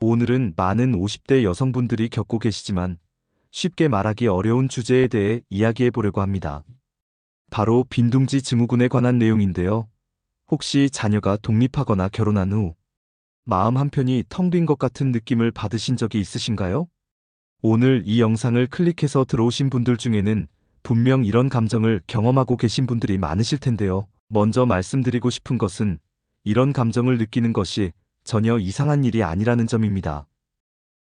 오늘은 많은 50대 여성분들이 겪고 계시지만 쉽게 말하기 어려운 주제에 대해 이야기해 보려고 합니다. 바로 빈둥지 증후군에 관한 내용인데요. 혹시 자녀가 독립하거나 결혼한 후 마음 한편이 텅 빈 것 같은 느낌을 받으신 적이 있으신가요? 오늘 이 영상을 클릭해서 들어오신 분들 중에는 분명 이런 감정을 경험하고 계신 분들이 많으실 텐데요. 먼저 말씀드리고 싶은 것은 이런 감정을 느끼는 것이 전혀 이상한 일이 아니라는 점입니다.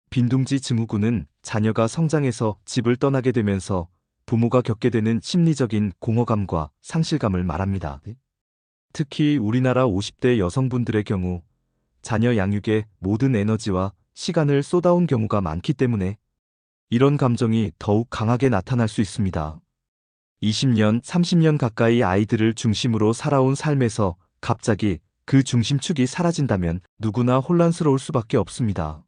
빈둥지 증후군은 자녀가 성장해서 집을 떠나게 되면서 부모가 겪게 되는 심리적인 공허감과 상실감을 말합니다. 특히 우리나라 50대 여성분들의 경우 자녀 양육에 모든 에너지와 시간을 쏟아온 경우가 많기 때문에 이런 감정이 더욱 강하게 나타날 수 있습니다. 20년, 30년 가까이 아이들을 중심으로 살아온 삶에서 갑자기 그 중심축이 사라진다면 누구나 혼란스러울 수밖에 없습니다.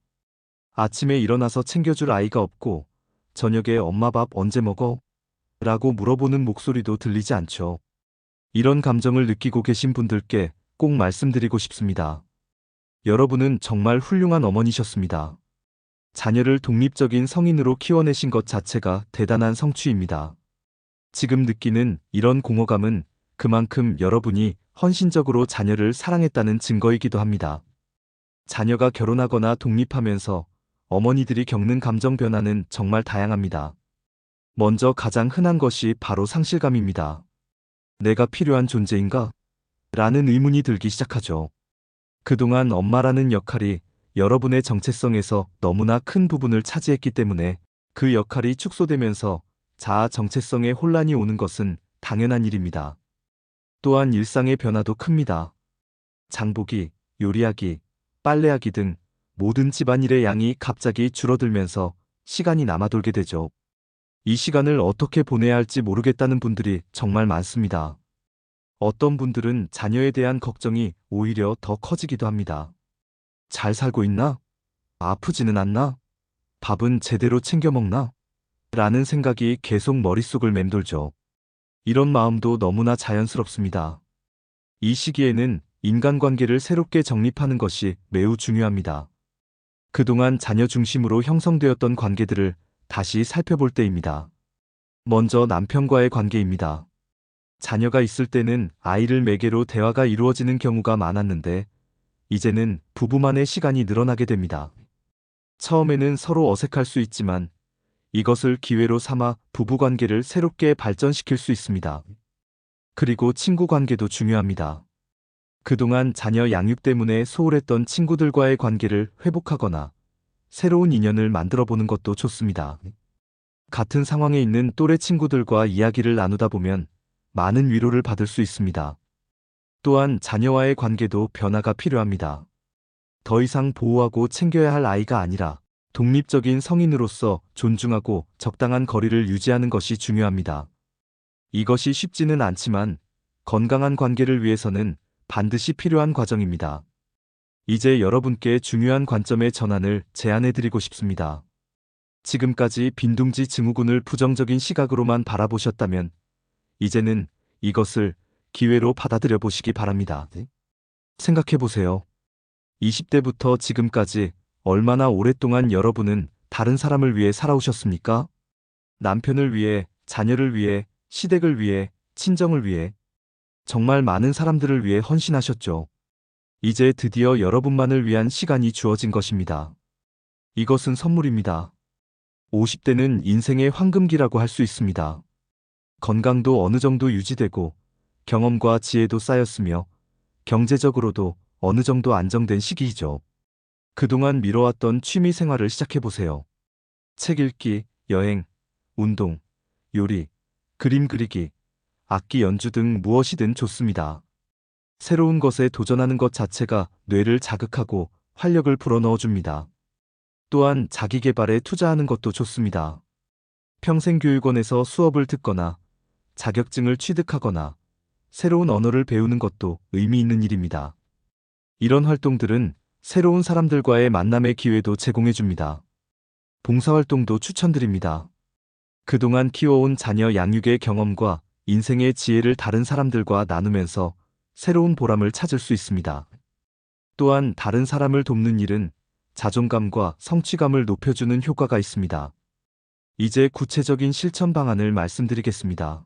아침에 일어나서 챙겨줄 아이가 없고 저녁에 엄마 밥 언제 먹어? 라고 물어보는 목소리도 들리지 않죠. 이런 감정을 느끼고 계신 분들께 꼭 말씀드리고 싶습니다. 여러분은 정말 훌륭한 어머니셨습니다. 자녀를 독립적인 성인으로 키워내신 것 자체가 대단한 성취입니다. 지금 느끼는 이런 공허감은 그만큼 여러분이 헌신적으로 자녀를 사랑했다는 증거이기도 합니다. 자녀가 결혼하거나 독립하면서 어머니들이 겪는 감정 변화는 정말 다양합니다. 먼저 가장 흔한 것이 바로 상실감입니다. 내가 필요한 존재인가? 라는 의문이 들기 시작하죠. 그동안 엄마라는 역할이 여러분의 정체성에서 너무나 큰 부분을 차지했기 때문에 그 역할이 축소되면서 자아 정체성에 혼란이 오는 것은 당연한 일입니다. 또한 일상의 변화도 큽니다. 장보기, 요리하기, 빨래하기 등 모든 집안일의 양이 갑자기 줄어들면서 시간이 남아돌게 되죠. 이 시간을 어떻게 보내야 할지 모르겠다는 분들이 정말 많습니다. 어떤 분들은 자녀에 대한 걱정이 오히려 더 커지기도 합니다. 잘 살고 있나? 아프지는 않나? 밥은 제대로 챙겨 먹나? 라는 생각이 계속 머릿속을 맴돌죠. 이런 마음도 너무나 자연스럽습니다. 이 시기에는 인간관계를 새롭게 정립하는 것이 매우 중요합니다. 그동안 자녀 중심으로 형성되었던 관계들을 다시 살펴볼 때입니다. 먼저 남편과의 관계입니다. 자녀가 있을 때는 아이를 매개로 대화가 이루어지는 경우가 많았는데 이제는 부부만의 시간이 늘어나게 됩니다. 처음에는 서로 어색할 수 있지만 이것을 기회로 삼아 부부관계를 새롭게 발전시킬 수 있습니다. 그리고 친구 관계도 중요합니다. 그동안 자녀 양육 때문에 소홀했던 친구들과의 관계를 회복하거나 새로운 인연을 만들어 보는 것도 좋습니다. 같은 상황에 있는 또래 친구들과 이야기를 나누다 보면 많은 위로를 받을 수 있습니다. 또한 자녀와의 관계도 변화가 필요합니다. 더 이상 보호하고 챙겨야 할 아이가 아니라 독립적인 성인으로서 존중하고 적당한 거리를 유지하는 것이 중요합니다. 이것이 쉽지는 않지만 건강한 관계를 위해서는 반드시 필요한 과정입니다. 이제 여러분께 중요한 관점의 전환을 제안해드리고 싶습니다. 지금까지 빈둥지 증후군을 부정적인 시각으로만 바라보셨다면 이제는 이것을 기회로 받아들여 보시기 바랍니다. 생각해 보세요. 20대부터 지금까지 얼마나 오랫동안 여러분은 다른 사람을 위해 살아오셨습니까? 남편을 위해, 자녀를 위해, 시댁을 위해, 친정을 위해, 정말 많은 사람들을 위해 헌신하셨죠. 이제 드디어 여러분만을 위한 시간이 주어진 것입니다. 이것은 선물입니다. 50대는 인생의 황금기라고 할 수 있습니다. 건강도 어느 정도 유지되고 경험과 지혜도 쌓였으며 경제적으로도 어느 정도 안정된 시기이죠. 그동안 미뤄왔던 취미 생활을 시작해보세요. 책 읽기, 여행, 운동, 요리, 그림 그리기, 악기 연주 등 무엇이든 좋습니다. 새로운 것에 도전하는 것 자체가 뇌를 자극하고 활력을 불어넣어줍니다. 또한 자기 개발에 투자하는 것도 좋습니다. 평생교육원에서 수업을 듣거나 자격증을 취득하거나 새로운 언어를 배우는 것도 의미 있는 일입니다. 이런 활동들은 새로운 사람들과의 만남의 기회도 제공해줍니다. 봉사활동도 추천드립니다. 그동안 키워온 자녀 양육의 경험과 인생의 지혜를 다른 사람들과 나누면서 새로운 보람을 찾을 수 있습니다. 또한 다른 사람을 돕는 일은 자존감과 성취감을 높여주는 효과가 있습니다. 이제 구체적인 실천 방안을 말씀드리겠습니다.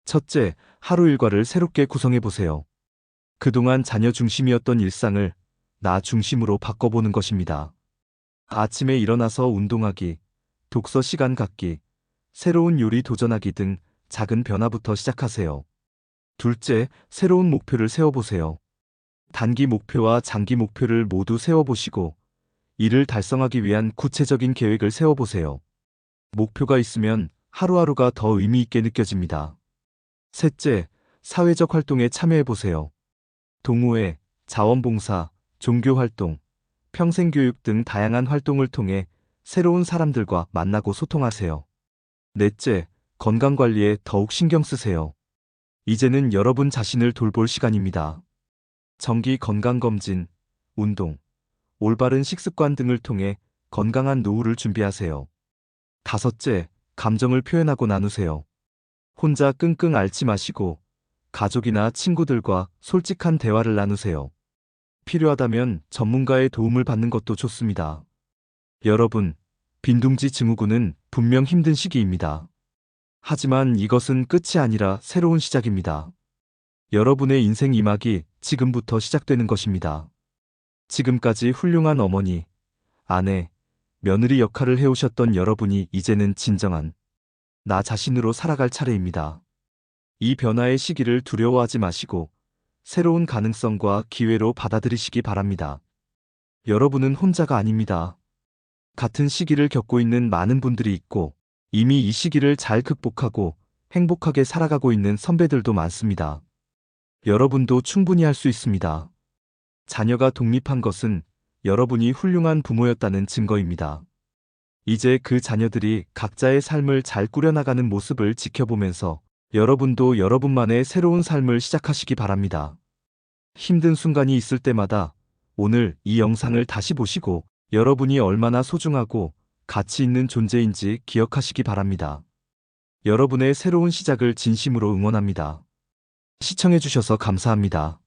첫째, 하루 일과를 새롭게 구성해 보세요. 그동안 자녀 중심이었던 일상을 나 중심으로 바꿔보는 것입니다. 아침에 일어나서 운동하기, 독서 시간 갖기, 새로운 요리 도전하기 등 작은 변화부터 시작하세요. 둘째, 새로운 목표를 세워보세요. 단기 목표와 장기 목표를 모두 세워보시고 이를 달성하기 위한 구체적인 계획을 세워보세요. 목표가 있으면 하루하루가 더 의미 있게 느껴집니다. 셋째, 사회적 활동에 참여해보세요. 동호회, 자원봉사, 종교활동, 평생교육 등 다양한 활동을 통해 새로운 사람들과 만나고 소통하세요. 넷째, 건강관리에 더욱 신경 쓰세요. 이제는 여러분 자신을 돌볼 시간입니다. 정기 건강검진, 운동, 올바른 식습관 등을 통해 건강한 노후를 준비하세요. 다섯째, 감정을 표현하고 나누세요. 혼자 끙끙 앓지 마시고 가족이나 친구들과 솔직한 대화를 나누세요. 필요하다면 전문가의 도움을 받는 것도 좋습니다. 여러분, 빈둥지 증후군은 분명 힘든 시기입니다. 하지만 이것은 끝이 아니라 새로운 시작입니다. 여러분의 인생 2막이 지금부터 시작되는 것입니다. 지금까지 훌륭한 어머니, 아내, 며느리 역할을 해오셨던 여러분이 이제는 진정한 나 자신으로 살아갈 차례입니다. 이 변화의 시기를 두려워하지 마시고 새로운 가능성과 기회로 받아들이시기 바랍니다. 여러분은 혼자가 아닙니다. 같은 시기를 겪고 있는 많은 분들이 있고 이미 이 시기를 잘 극복하고 행복하게 살아가고 있는 선배들도 많습니다. 여러분도 충분히 할 수 있습니다. 자녀가 독립한 것은 여러분이 훌륭한 부모였다는 증거입니다. 이제 그 자녀들이 각자의 삶을 잘 꾸려나가는 모습을 지켜보면서 여러분도 여러분만의 새로운 삶을 시작하시기 바랍니다. 힘든 순간이 있을 때마다 오늘 이 영상을 다시 보시고 여러분이 얼마나 소중하고 가치 있는 존재인지 기억하시기 바랍니다. 여러분의 새로운 시작을 진심으로 응원합니다. 시청해주셔서 감사합니다.